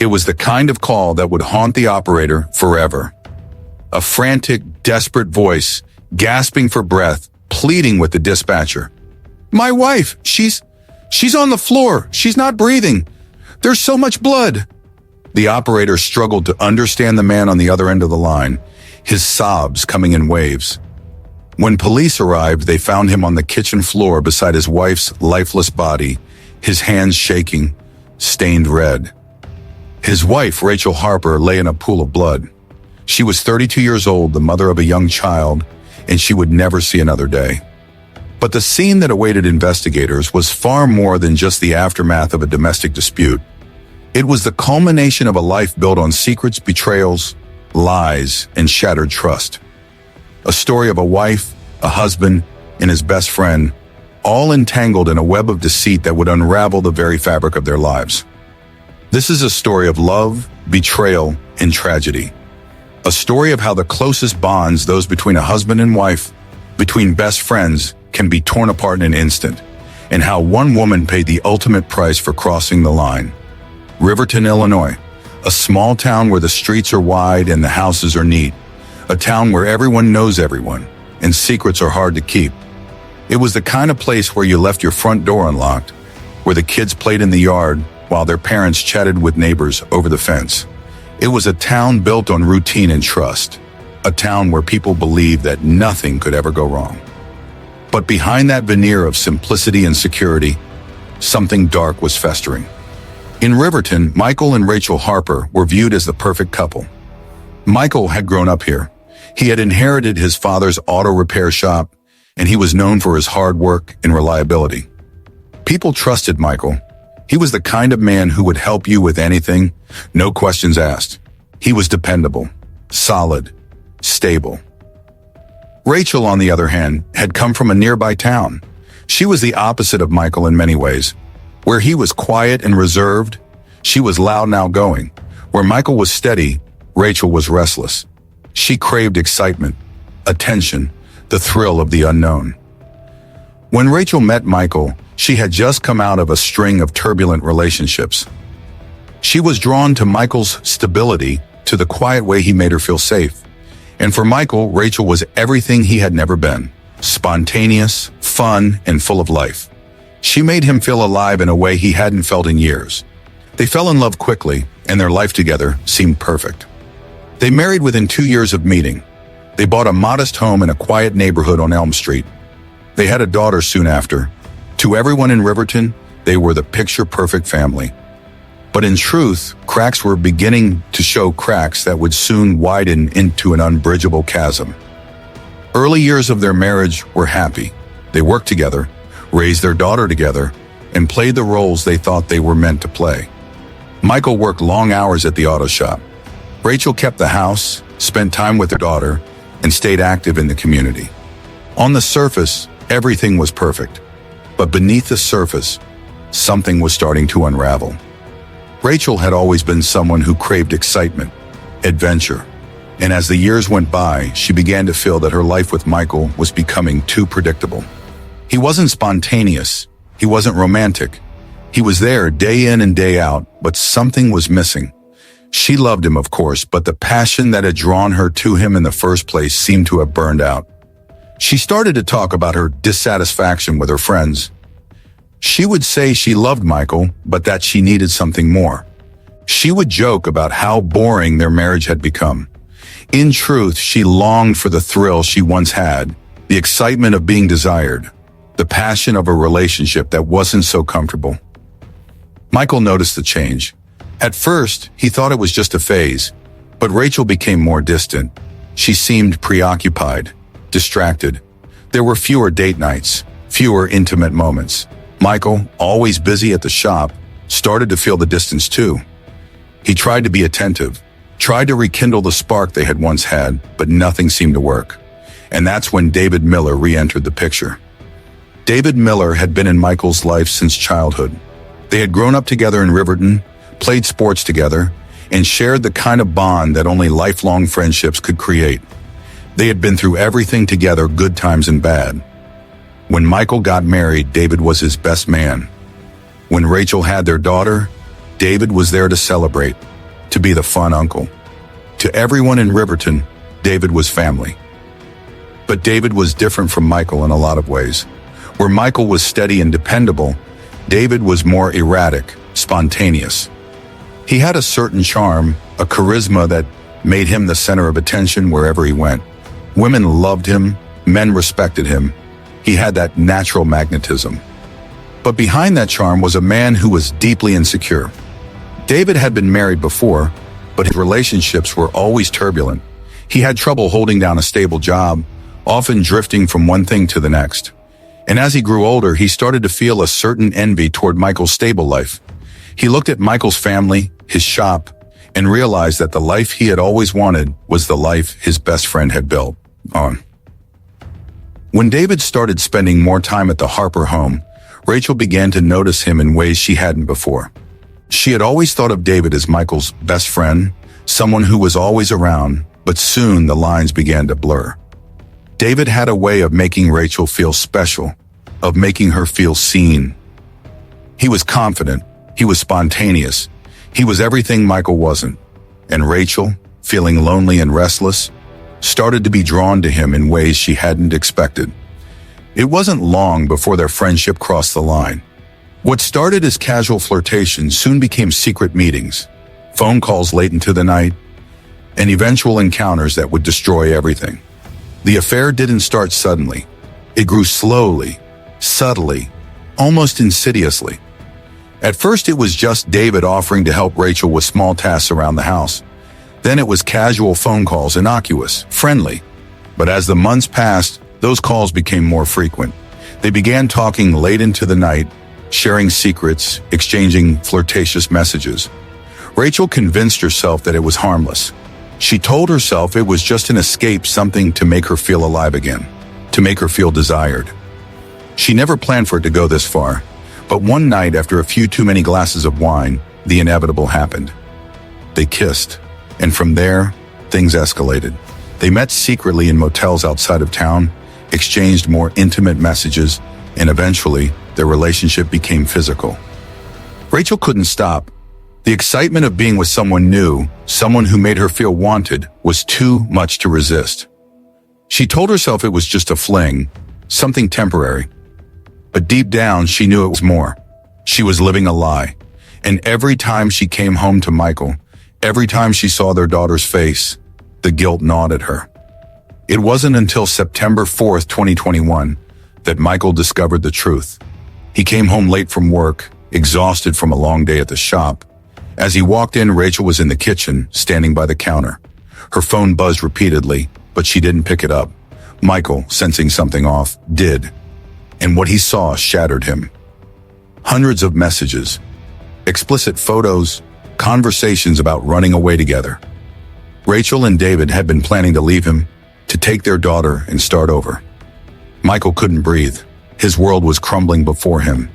It was the kind of call that would haunt the operator forever. A frantic, desperate voice, gasping for breath, pleading with the dispatcher. "My wife, she's on the floor. She's not breathing. There's so much blood." The operator struggled to understand the man on the other end of the line, his sobs coming in waves. When police arrived, they found him on the kitchen floor beside his wife's lifeless body, his hands shaking, stained red. His wife, Rachel Harper, lay in a pool of blood. She was 32 years old, the mother of a young child, and she would never see another day. But the scene that awaited investigators was far more than just the aftermath of a domestic dispute. It was the culmination of a life built on secrets, betrayals, lies, and shattered trust. A story of a wife, a husband, and his best friend, all entangled in a web of deceit that would unravel the very fabric of their lives. This is a story of love, betrayal, and tragedy. A story of how the closest bonds, those between a husband and wife, between best friends, can be torn apart in an instant, and how one woman paid the ultimate price for crossing the line. Riverton, Illinois, a small town where the streets are wide and the houses are neat, a town where everyone knows everyone, and secrets are hard to keep. It was the kind of place where you left your front door unlocked, where the kids played in the yard while their parents chatted with neighbors over the fence. It was a town built on routine and trust, a town where people believed that nothing could ever go wrong. But behind that veneer of simplicity and security, something dark was festering. In Riverton, Michael and Rachel Harper were viewed as the perfect couple. Michael had grown up here. He had inherited his father's auto repair shop, and he was known for his hard work and reliability. People trusted Michael. He was the kind of man who would help you with anything, no questions asked. He was dependable, solid, stable. Rachel, on the other hand, had come from a nearby town. She was the opposite of Michael in many ways. Where he was quiet and reserved, she was loud and outgoing. Where Michael was steady, Rachel was restless. She craved excitement, attention, the thrill of the unknown. When Rachel met Michael, she had just come out of a string of turbulent relationships. She was drawn to Michael's stability, to the quiet way he made her feel safe. And for Michael, Rachel was everything he had never been: spontaneous, fun, and full of life. She made him feel alive in a way he hadn't felt in years. They fell in love quickly, and their life together seemed perfect. They married within 2 years of meeting. They bought a modest home in a quiet neighborhood on Elm Street. They had a daughter soon after. To everyone in Riverton, they were the picture-perfect family. But in truth, cracks were beginning to show, cracks that would soon widen into an unbridgeable chasm. Early years of their marriage were happy. They worked together, raised their daughter together, and played the roles they thought they were meant to play. Michael worked long hours at the auto shop. Rachel kept the house, spent time with her daughter, and stayed active in the community. On the surface, everything was perfect. But beneath the surface, something was starting to unravel. Rachel had always been someone who craved excitement, adventure, and as the years went by, she began to feel that her life with Michael was becoming too predictable. He wasn't spontaneous, he wasn't romantic. He was there day in and day out, but something was missing. She loved him, of course, but the passion that had drawn her to him in the first place seemed to have burned out. She started to talk about her dissatisfaction with her friends. She would say she loved Michael, but that she needed something more. She would joke about how boring their marriage had become. In truth, she longed for the thrill she once had, the excitement of being desired, the passion of a relationship that wasn't so comfortable. Michael noticed the change. At first, he thought it was just a phase, but Rachel became more distant. She seemed preoccupied, distracted. There were fewer date nights, fewer intimate moments. Michael, always busy at the shop, started to feel the distance too. He tried to be attentive, tried to rekindle the spark they had once had, but nothing seemed to work. And that's when David Miller re-entered the picture. David Miller had been in Michael's life since childhood. They had grown up together in Riverton, played sports together, and shared the kind of bond that only lifelong friendships could create. They had been through everything together, good times and bad. When Michael got married, David was his best man. When Rachel had their daughter, David was there to celebrate, to be the fun uncle. To everyone in Riverton, David was family. But David was different from Michael in a lot of ways. Where Michael was steady and dependable, David was more erratic, spontaneous. He had a certain charm, a charisma that made him the center of attention wherever he went. Women loved him, men respected him. He had that natural magnetism. But behind that charm was a man who was deeply insecure. David had been married before, but his relationships were always turbulent. He had trouble holding down a stable job, often drifting from one thing to the next. And as he grew older, he started to feel a certain envy toward Michael's stable life. He looked at Michael's family, his shop, and realized that the life he had always wanted was the life his best friend had built on. When David started spending more time at the Harper home, Rachel began to notice him in ways she hadn't before. She had always thought of David as Michael's best friend, someone who was always around, but soon the lines began to blur. David had a way of making Rachel feel special, of making her feel seen. He was confident, he was spontaneous, he was everything Michael wasn't. And Rachel, feeling lonely and restless, started to be drawn to him in ways she hadn't expected. It wasn't long before their friendship crossed the line. What started as casual flirtation soon became secret meetings, phone calls late into the night, and eventual encounters that would destroy everything. The affair didn't start suddenly. It grew slowly, subtly, almost insidiously. At first, it was just David offering to help Rachel with small tasks around the house. Then it was casual phone calls, innocuous, friendly. But as the months passed, those calls became more frequent. They began talking late into the night, sharing secrets, exchanging flirtatious messages. Rachel convinced herself that it was harmless. She told herself it was just an escape, something to make her feel alive again, to make her feel desired. She never planned for it to go this far, but one night after a few too many glasses of wine, the inevitable happened. They kissed, and from there, things escalated. They met secretly in motels outside of town, exchanged more intimate messages, and eventually, their relationship became physical. Rachel couldn't stop. The excitement of being with someone new, someone who made her feel wanted, was too much to resist. She told herself it was just a fling, something temporary. But deep down, she knew it was more. She was living a lie. And every time she came home to Michael, every time she saw their daughter's face, the guilt gnawed at her. It wasn't until September 4th, 2021, that Michael discovered the truth. He came home late from work, exhausted from a long day at the shop. As he walked in, Rachel was in the kitchen, standing by the counter. Her phone buzzed repeatedly, but she didn't pick it up. Michael, sensing something off, did. And what he saw shattered him. Hundreds of messages, explicit photos, conversations about running away together. Rachel and David had been planning to leave him, to take their daughter and start over. Michael couldn't breathe. His world was crumbling before him.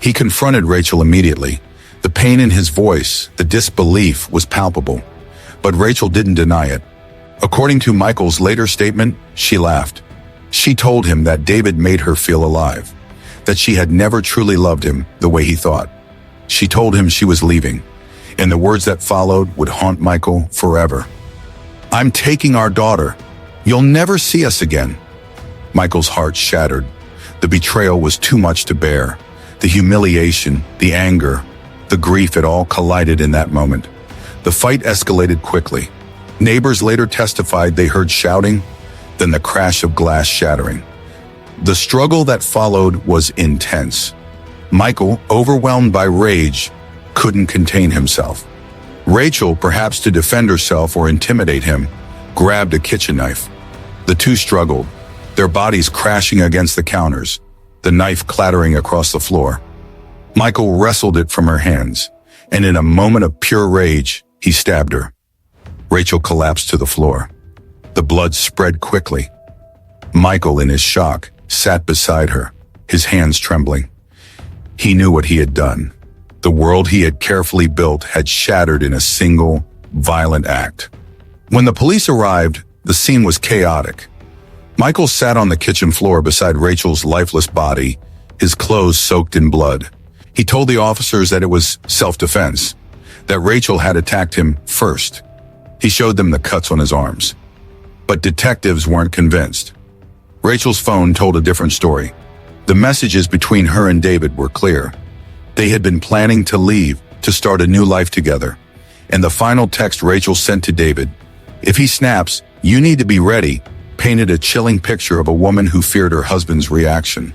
He confronted Rachel immediately. The pain in his voice, the disbelief was palpable. But Rachel didn't deny it. According to Michael's later statement, she laughed. She told him that David made her feel alive, that she had never truly loved him the way he thought. She told him she was leaving, and the words that followed would haunt Michael forever. "I'm taking our daughter. You'll never see us again." Michael's heart shattered. The betrayal was too much to bear. The humiliation, the anger, the grief, it all collided in that moment. The fight escalated quickly. Neighbors later testified they heard shouting, then the crash of glass shattering. The struggle that followed was intense. Michael, overwhelmed by rage, couldn't contain himself. Rachel, perhaps to defend herself or intimidate him, grabbed a kitchen knife. The two struggled, their bodies crashing against the counters, the knife clattering across the floor. Michael wrestled it from her hands, and in a moment of pure rage, he stabbed her. Rachel collapsed to the floor. The blood spread quickly. Michael, in his shock, sat beside her, his hands trembling. He knew what he had done. The world he had carefully built had shattered in a single, violent act. When the police arrived, the scene was chaotic. Michael sat on the kitchen floor beside Rachel's lifeless body, his clothes soaked in blood. He told the officers that it was self-defense. that Rachel had attacked him first. He showed them the cuts on his arms. But detectives weren't convinced. Rachel's phone told a different story. The messages between her and David were clear. They had been planning to leave, to start a new life together. And the final text Rachel sent to David, "If he snaps, you need to be ready," painted a chilling picture of a woman who feared her husband's reaction.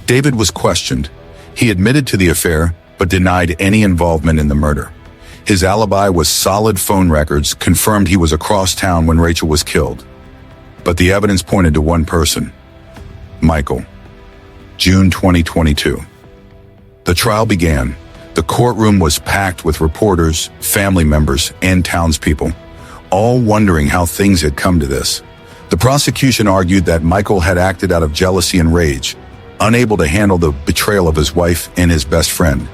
David was questioned. He admitted to the affair, but denied any involvement in the murder. His alibi was solid phone records confirmed he was across town when Rachel was killed. But the evidence pointed to one person, Michael. June 2022. The trial began. The courtroom was packed with reporters, family members, and townspeople, all wondering how things had come to this. The prosecution argued that Michael had acted out of jealousy and rage, unable to handle the betrayal of his wife and his best friend.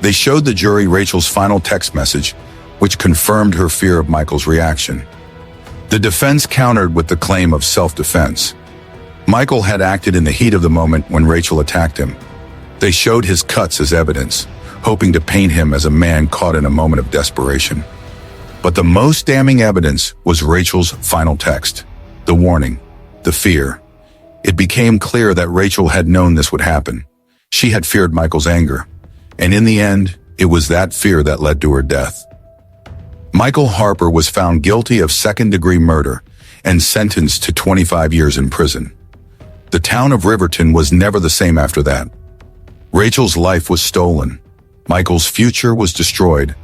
They showed the jury Rachel's final text message, which confirmed her fear of Michael's reaction. The defense countered with the claim of self-defense. Michael had acted in the heat of the moment when Rachel attacked him. They showed his cuts as evidence, hoping to paint him as a man caught in a moment of desperation. But the most damning evidence was Rachel's final text, the warning, the fear. It became clear that Rachel had known this would happen. She had feared Michael's anger. And in the end, it was that fear that led to her death. Michael Harper was found guilty of second-degree murder and sentenced to 25 years in prison. The town of Riverton was never the same after that. Rachel's life was stolen. Michael's future was destroyed.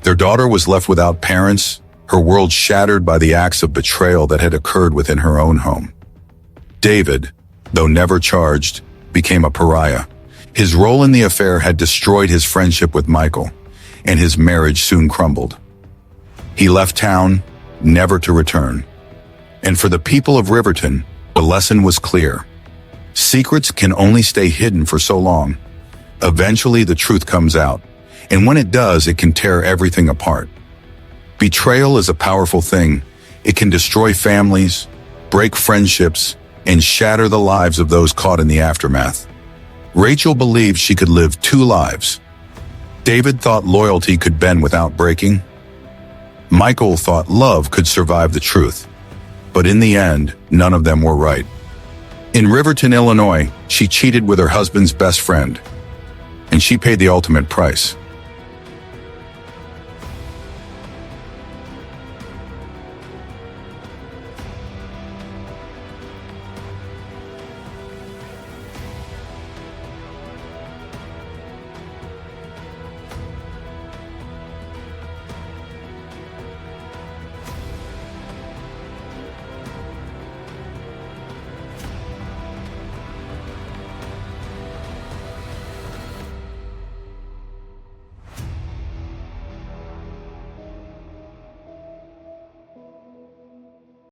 Their daughter was left without parents, her world shattered by the acts of betrayal that had occurred within her own home. David, though never charged, became a pariah. His role in the affair had destroyed his friendship with Michael, and his marriage soon crumbled. He left town, never to return. And for the people of Riverton, the lesson was clear. Secrets can only stay hidden for so long. Eventually, the truth comes out, and when it does, it can tear everything apart. Betrayal is a powerful thing. It can destroy families, break friendships, and shatter the lives of those caught in the aftermath. Rachel believed she could live two lives. David thought loyalty could bend without breaking. Michael thought love could survive the truth. But in the end, none of them were right. In Riverton, Illinois, she cheated with her husband's best friend, and she paid the ultimate price.